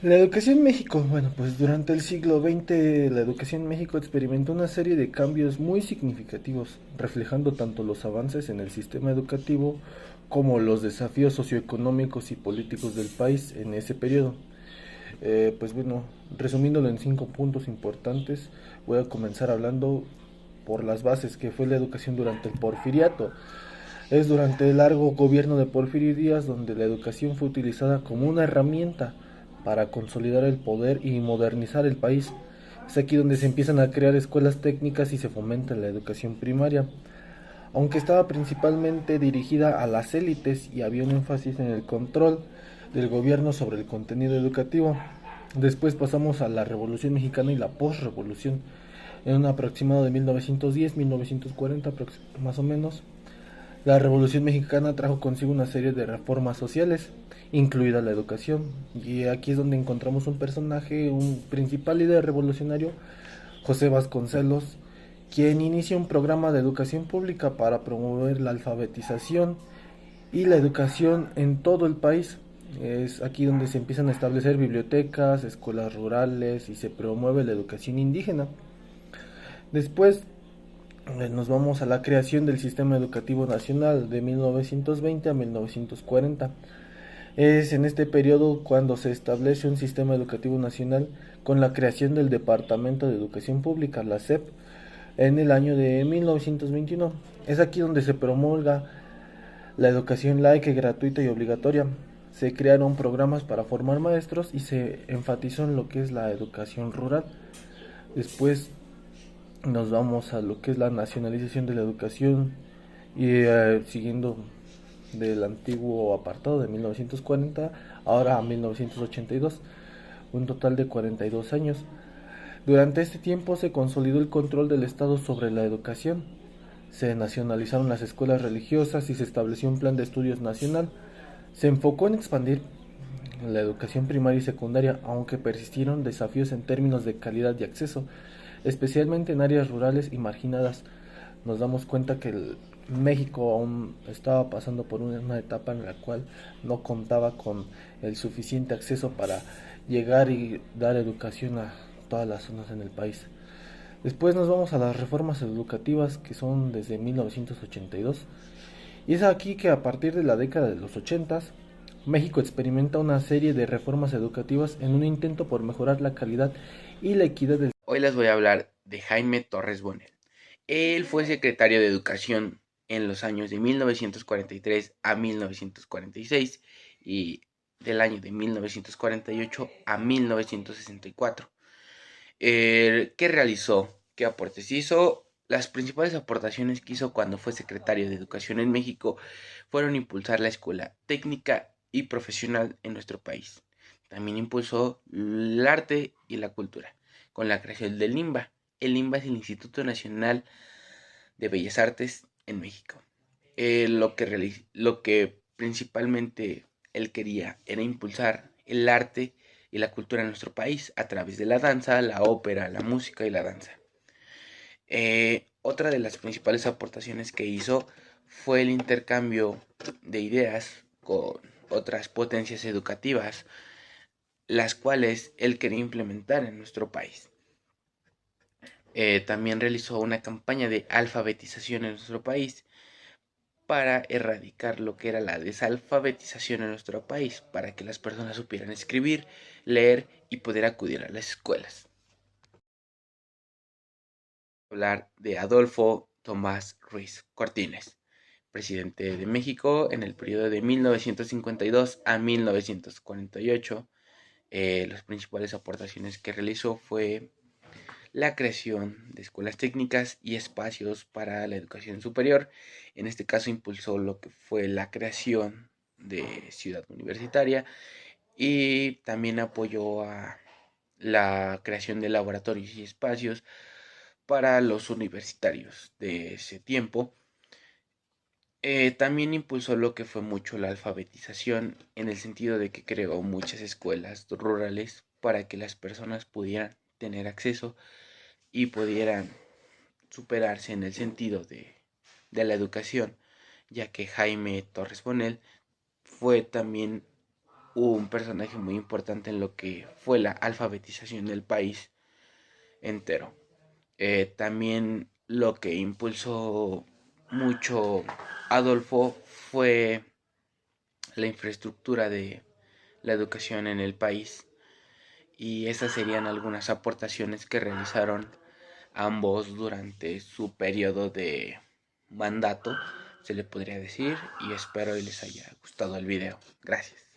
La educación en México, bueno, pues durante el siglo XX la educación en México experimentó una serie de cambios muy significativos, reflejando tanto los avances en el sistema educativo como los desafíos socioeconómicos y políticos del país en ese periodo. Pues bueno, resumiéndolo en 5 puntos importantes, voy a comenzar hablando por las bases que fue la educación durante el porfiriato. Es durante el largo gobierno de Porfirio Díaz donde la educación fue utilizada como una herramienta para consolidar el poder y modernizar el país. Es aquí donde se empiezan a crear escuelas técnicas y se fomenta la educación primaria. Aunque estaba principalmente dirigida a las élites y había un énfasis en el control del gobierno sobre el contenido educativo. Después pasamos a la Revolución Mexicana y la postrevolución, en un aproximado de 1910-1940 más o menos. La Revolución Mexicana trajo consigo una serie de reformas sociales, incluida la educación, y aquí es donde encontramos un personaje, un principal líder revolucionario, José Vasconcelos, quien inicia un programa de educación pública para promover la alfabetización y la educación en todo el país. Es aquí donde se empiezan a establecer bibliotecas, escuelas rurales y se promueve la educación indígena. Después nos vamos a la creación del Sistema Educativo Nacional de 1920 a 1940. Es en este periodo cuando se establece un sistema educativo nacional con la creación del Departamento de Educación Pública, la SEP, en el año de 1921. Es aquí donde se promulga la educación laica, gratuita y obligatoria. Se crearon programas para formar maestros y se enfatizó en lo que es la educación rural. Después nos vamos a lo que es la nacionalización de la educación y siguiendo del antiguo apartado de 1940 ahora a 1982, un total de 42 años. Durante este tiempo se consolidó el control del Estado sobre la educación, se nacionalizaron las escuelas religiosas y se estableció un plan de estudios nacional. Se enfocó en expandir la educación primaria y secundaria, aunque persistieron desafíos en términos de calidad y acceso, especialmente en áreas rurales y marginadas. Nos damos cuenta que México aún estaba pasando por una etapa en la cual no contaba con el suficiente acceso para llegar y dar educación a todas las zonas en el país. Después nos vamos a las reformas educativas que son desde 1982. Y es aquí que a partir de la década de los 80 México experimenta una serie de reformas educativas en un intento por mejorar la calidad y la equidad del... Hoy les voy a hablar de Jaime Torres Bonet. Él fue secretario de Educación en los años de 1943 a 1946 y del año de 1948 a 1964. ¿Qué realizó? ¿Qué aportes hizo? Las principales aportaciones que hizo cuando fue secretario de Educación en México fueron impulsar la escuela técnica y profesional en nuestro país. También impulsó el arte y la cultura con la creación del INBA. El INBA es el Instituto Nacional de Bellas Artes en México. Lo que principalmente él quería era impulsar el arte y la cultura en nuestro país a través de la danza, la ópera, la música y la danza. Otra de las principales aportaciones que hizo fue el intercambio de ideas con otras potencias educativas, las cuales él quería implementar en nuestro país. También realizó una campaña de alfabetización en nuestro país para erradicar lo que era la desalfabetización en nuestro país, para que las personas supieran escribir, leer y poder acudir a las escuelas. Hablar de Adolfo Tomás Ruiz Cortines, presidente de México en el periodo de 1952 a 1948. Las principales aportaciones que realizó fue la creación de escuelas técnicas y espacios para la educación superior. En este caso impulsó lo que fue la creación de Ciudad Universitaria y también apoyó a la creación de laboratorios y espacios para los universitarios de ese tiempo. También impulsó lo que fue mucho la alfabetización en el sentido de que creó muchas escuelas rurales para que las personas pudieran tener acceso y pudieran superarse en el sentido de la educación, ya que Jaime Torres Bonel fue también un personaje muy importante en lo que fue la alfabetización del país entero. También lo que impulsó mucho Adolfo fue la infraestructura de la educación en el país, y esas serían algunas aportaciones que realizaron ambos durante su periodo de mandato, se le podría decir, y espero y les haya gustado el video. Gracias.